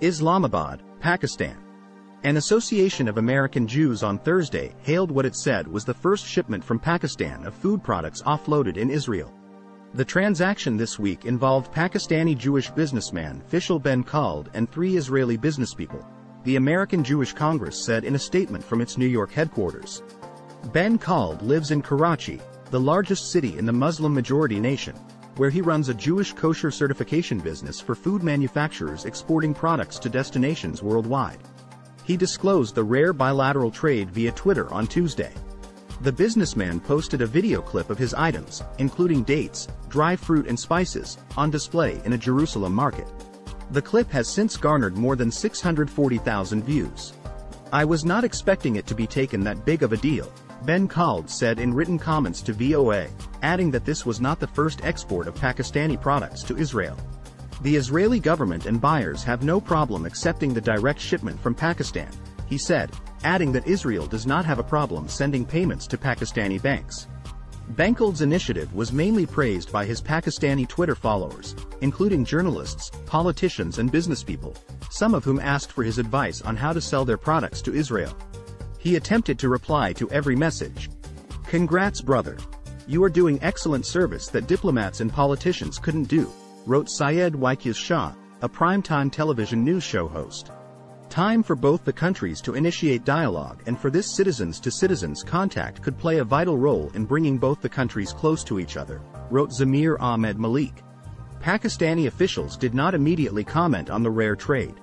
Islamabad, Pakistan. An Association of American Jews on Thursday hailed what it said was the first shipment from Pakistan of food products offloaded in Israel. The transaction this week involved Pakistani Jewish businessman fishel benkhald and 3 Israeli businesspeople, the American Jewish Congress said in a statement from its New York headquarters. Benkhald lives in Karachi, the largest city in the Muslim-majority nation, where he runs a Jewish kosher certification business for food manufacturers exporting products to destinations worldwide. He disclosed the rare bilateral trade via Twitter on Tuesday. The businessman posted a video clip of his items, including dates, dry fruit and spices, on display in a Jerusalem market. The clip has since garnered more than 640,000 views. "I was not expecting it to be taken that big of a deal," benkhald said in written comments to VOA, adding that this was not the first export of Pakistani products to Israel. "The Israeli government and buyers have no problem accepting the direct shipment from Pakistan," he said, adding that Israel does not have a problem sending payments to Pakistani banks. Benkhald's initiative was mainly praised by his Pakistani Twitter followers, including journalists, politicians and businesspeople, some of whom asked for his advice on how to sell their products to Israel. He attempted to reply to every message. "Congrats, brother. You are doing excellent service that diplomats and politicians couldn't do," wrote Syed Waiqias Shah, a primetime television news show host. "Time for both the countries to initiate dialogue and for this citizens-to-citizens contact could play a vital role in bringing both the countries close to each other," wrote Zamir Ahmed Malik. Pakistani officials did not immediately comment on the rare trade.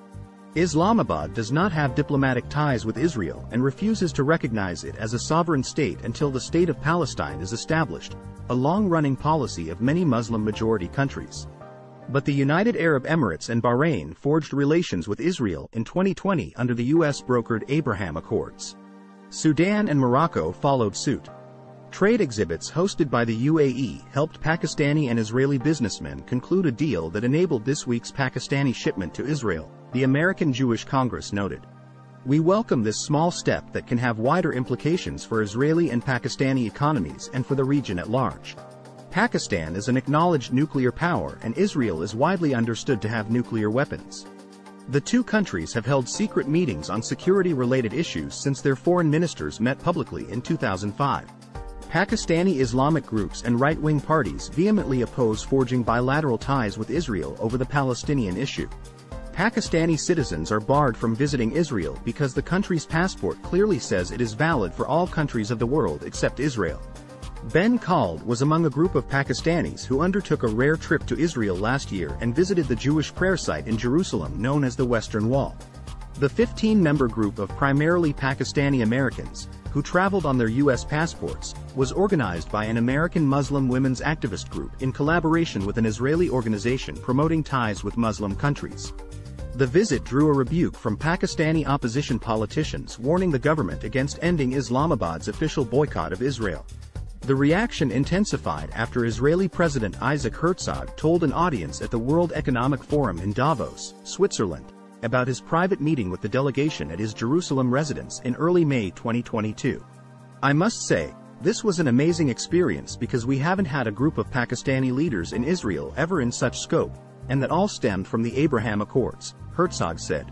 Islamabad does not have diplomatic ties with Israel and refuses to recognize it as a sovereign state until the State of Palestine is established, a long-running policy of many Muslim-majority countries. But the United Arab Emirates and Bahrain forged relations with Israel in 2020 under the U.S.-brokered Abraham Accords. Sudan and Morocco followed suit. Trade exhibits hosted by the UAE helped Pakistani and Israeli businessmen conclude a deal that enabled this week's Pakistani shipment to Israel, the American Jewish Congress noted. "We welcome this small step that can have wider implications for Israeli and Pakistani economies and for the region at large. Pakistan is an acknowledged nuclear power and Israel is widely understood to have nuclear weapons. The two countries have held secret meetings on security-related issues since their foreign ministers met publicly in 2005. Pakistani Islamic groups and right-wing parties vehemently oppose forging bilateral ties with Israel over the Palestinian issue. Pakistani citizens are barred from visiting Israel because the country's passport clearly says it is valid for all countries of the world except Israel." Benkhald was among a group of Pakistanis who undertook a rare trip to Israel last year and visited the Jewish prayer site in Jerusalem known as the Western Wall. The 15-member group of primarily Pakistani Americans, who traveled on their U.S. passports, was organized by an American Muslim women's activist group in collaboration with an Israeli organization promoting ties with Muslim countries. The visit drew a rebuke from Pakistani opposition politicians warning the government against ending Islamabad's official boycott of Israel. The reaction intensified after Israeli President Isaac Herzog told an audience at the World Economic Forum in Davos, Switzerland, about his private meeting with the delegation at his Jerusalem residence in early May 2022. "I must say, this was an amazing experience because we haven't had a group of Pakistani leaders in Israel ever in such scope, and that all stemmed from the Abraham Accords," Herzog said.